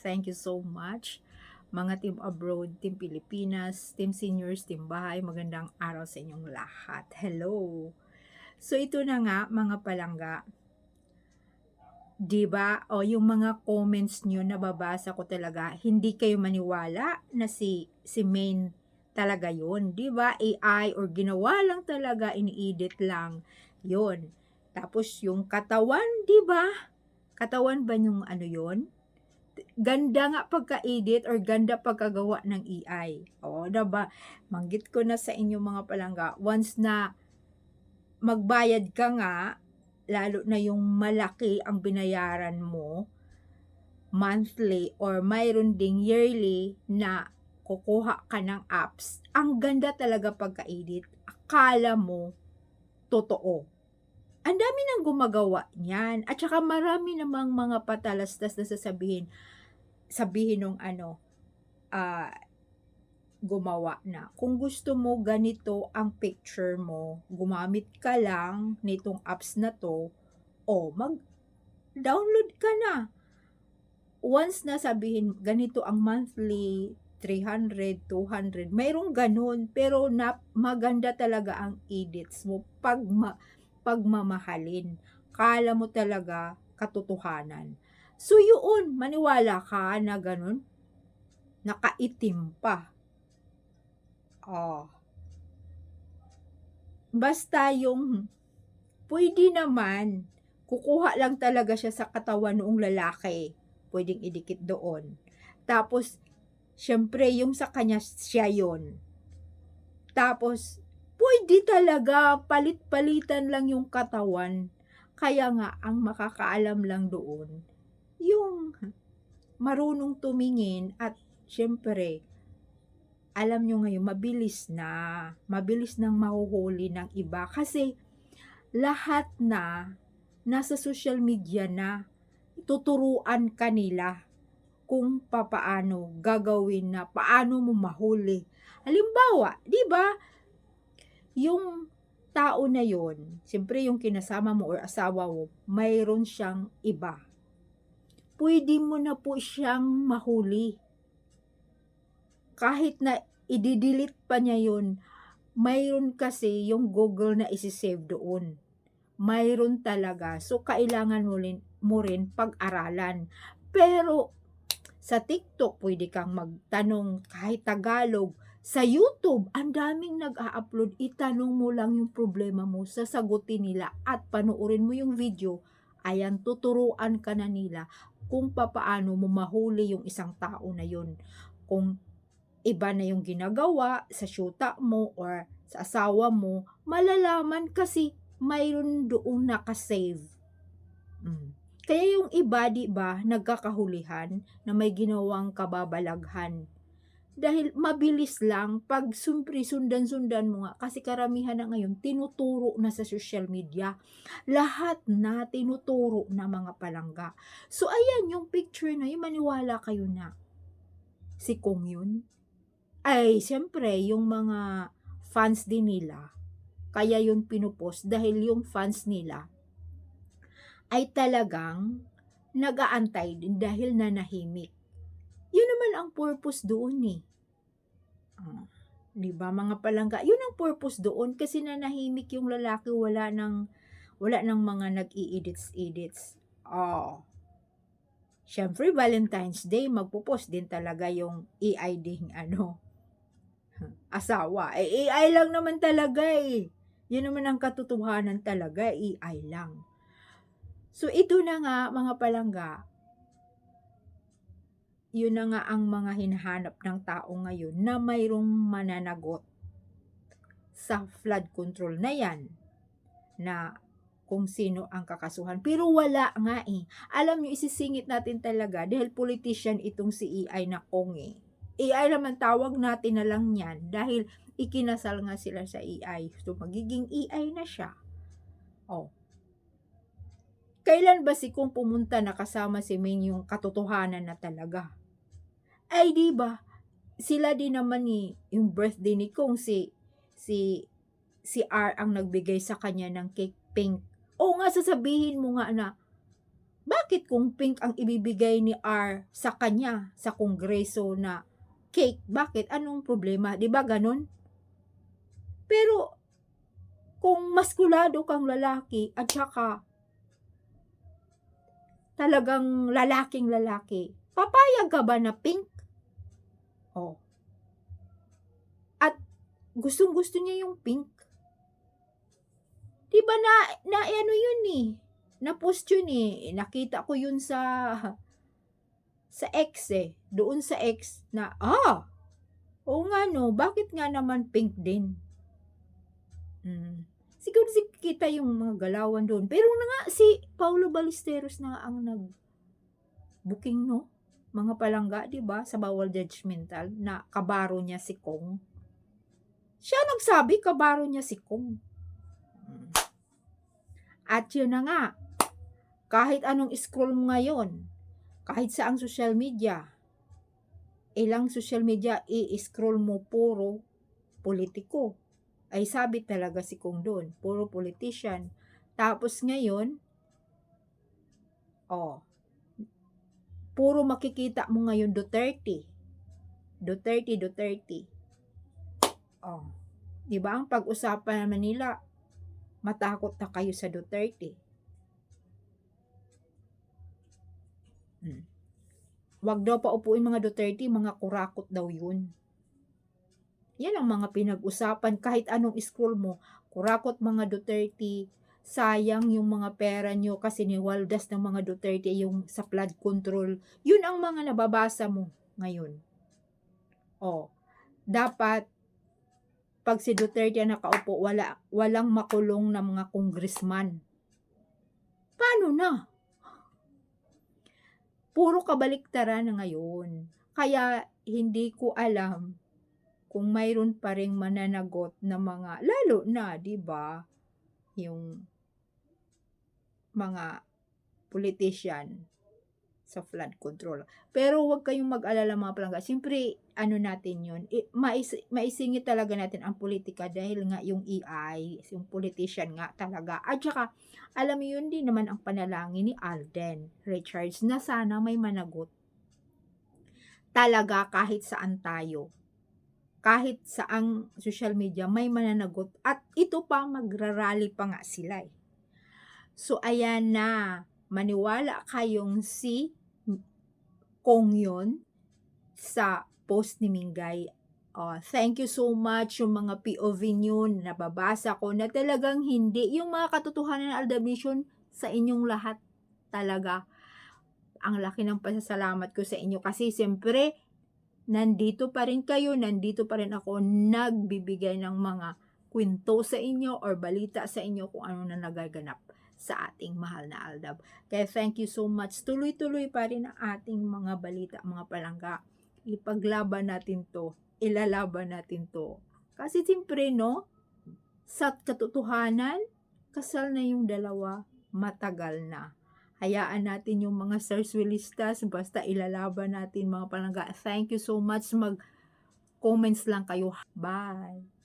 Thank you so much. Mga team abroad, team Pilipinas, team seniors, team bahay, magandang araw sa inyong lahat. Hello! So ito na nga mga palangga, 'di ba? O yung mga comments niyo nababasa ko talaga, hindi kayo maniwala na si Main talaga 'yon, 'di ba? AI or ginawa lang talaga, ini-edit lang 'yon. Tapos yung katawan, 'di ba? Katawan ba yung ano 'yon? Ganda nga pagka-edit or ganda pagkagawa ng AI. Oo, 'di ba? Banggit ko na sa inyo mga palangga, once na magbayad ka nga, lalo na yung malaki ang binayaran mo monthly or mayroon ding yearly na kukuha ka ng apps, ang ganda talaga pagka-edit. Akala mo totoo. Ang dami ng gumagawa niyan at saka marami namang mga patalastas na sabihin nung ano, ah, gumawa na, kung gusto mo ganito ang picture mo, gumamit ka lang nitong apps na 'to, o mag-download ka na. Once na sabihin ganito ang monthly, 300, 200, mayroong gano'n, pero maganda talaga ang edits mo 'pag pagmamahalin. Akala mo talaga katotohanan. So yun, maniwala ka na gano'n, nakaitim pa. Oh, basta yung puwede naman, kukuha lang talaga siya sa katawan noong lalaki, puwedeng idikit doon. Tapos siyempre yung sa kanya siya yun. Tapos puwede talaga palit-palitan lang yung katawan. Kaya nga ang makakaalam lang doon, yung marunong tumingin at siyempre alam niyo ngayon mabilis nang mahuhuli ng iba kasi lahat na nasa social media na, tuturuan ka nila kung papaano gagawin na paano mo mahuli. Halimbawa, 'di ba, yung tao na yon, siyempre yung kinasama mo or asawa mo, mayroon siyang iba. Puwede mo na po siyang mahuli. Kahit na i-de-delete pa niya yun, mayroon kasi yung Google na isi-save doon. Mayroon talaga. So, kailangan mo rin pag-aralan. Pero sa TikTok, pwede kang magtanong kahit Tagalog. Sa YouTube, ang daming nag-a-upload. Itanong mo lang yung problema mo, sasagutin nila at panoorin mo yung video. Ayan, tuturuan ka na nila kung papaano mo mahuli yung isang tao na yun. Kung iba na yung ginagawa sa syuta mo or sa asawa mo, malalaman kasi mayroon doong naka-save. Kaya yung iba, 'di ba, nagkakahulihan na may ginawang kababalaghan. Dahil mabilis lang 'pag siyempre sundan-sundan mo nga kasi karamihan na ngayon tinuturo na sa social media. Lahat na tinuturo na mga palangga. So ayan yung picture na yun, maniwala kayo na si Kong yun. Ay siyempre yung mga fans din nila, kaya yun pino-post dahil yung fans nila ay talagang nag-aantay din dahil nanahimik. Yun naman ang purpose doon, eh. Oh, 'di ba mga palangga, yun ang purpose doon kasi nanahimik yung lalaki, wala ng mga nag-i-edits-edits. Oh, siyempre Valentine's Day magpo-post din talaga yung AI ding ano, asawa. Eh, AI lang naman talaga, eh. Yun naman ang katotohanan talaga, AI lang. So ito na nga mga palangga, yun na nga ang mga hinahanap ng tao ngayon na mayroong mananagot sa flood control na yan, na kung sino ang kakasuhan. Pero wala nga, eh. Alam niyo, isisingit natin talaga dahil politician itong si AI na Kong, eh. AI naman tawag natin na lang yan dahil ikinasal nga sila sa AI. So magiging AI na siya. Oh, kailan ba si Kong pumunta na kasama si Main yung katotohanan na talaga? Ay 'di ba, sila din naman ni yung birthday ni Kong si si R ang nagbigay sa kanya ng cake pink. Oo nga, sasabihin mo nga na, Bakit kung pink ang ibibigay ni R sa kanya sa kongreso na cake, bakit? Anong problema? 'Di ba gano'n? Pero kung maskulado kang lalaki at saka talagang lalaking-lalaki, papayag ka ba na pink? Oh, at gustong-gusto niya yung pink. 'Di ba na-ano yun, eh, na-post yun, eh, nakita ko yun sa X, eh, doon sa X na, oo nga 'no, bakit nga naman pink din? Siguro kita yung mga galawan do'n, pero na nga si Paulo Ballesteros na nga ang nag-booking 'no, mga palangga 'di ba, sa Bawal Judgemental na kabaro niya si Kong. Siya nagsabi kabaro niya si Kong. At yun na nga, kahit anong scroll mo ngayon, kahit saang social media, ilang social media i-scroll mo puro politiko. Ay sabi talaga si Kong do'n, puro politician. Tapos ngayon, puro makikita mo ngayon Duterte. Duterte, Duterte. 'Di ba ang pag-usapan naman nila, matakot na kayo sa Duterte. Wag daw paupuin mga Duterte, mga kurakot daw yun. Yan ang mga pinag-usapan kahit anong scroll mo. Kurakot mga Duterte, sayang yung mga pera nyo kasi niwaldas ng mga Duterte yung sa flood control. Yun ang mga nababasa mo ngayon. Dapat pag si Duterte nakaupo, walang makulong na mga congressman. Paano na? Puro kabaliktaran na ngayon. Kaya hindi ko alam kung mayroon pa ring mananagot na mga, lalo na, 'di ba, yung mga politician sa flood control. Pero huwag kayong mag-alala mga palangga. Siyempre, ano natin yun, maisingit talaga natin ang politika dahil nga yung EI, yung politician nga talaga. At saka, alam mo yun din naman ang panalangin ni Alden Richards na sana may managot talaga kahit saan tayo. Kahit saang social media, may mananagot. At ito pa, magrarally pa nga sila. So, ayan na. Maniwala kayong si Kong yun sa post ni Mingay. Thank you so much yung mga POV nyo na nababasa ko na talagang hindi. Yung mga katotohanan ng Aldabation sa inyong lahat talaga. Ang laki ng pasasalamat ko sa inyo kasi siyempre, nandito pa rin kayo, nandito pa rin ako nagbibigay ng mga kwento sa inyo or balita sa inyo kung ano na nagaganap sa ating mahal na Aldab. Kaya thank you so much. Tuloy-tuloy pa rin ang ating mga balita, mga palangga. Ipaglaban natin to, ilalaban natin to. Kasi siyempre no, sa katotohanan, kasal na yung dalawa, matagal na. Hayaan natin yung mga sarswilistas, basta ilalaban natin mga palangga. Thank you so much. Mag-comments lang kayo. Bye!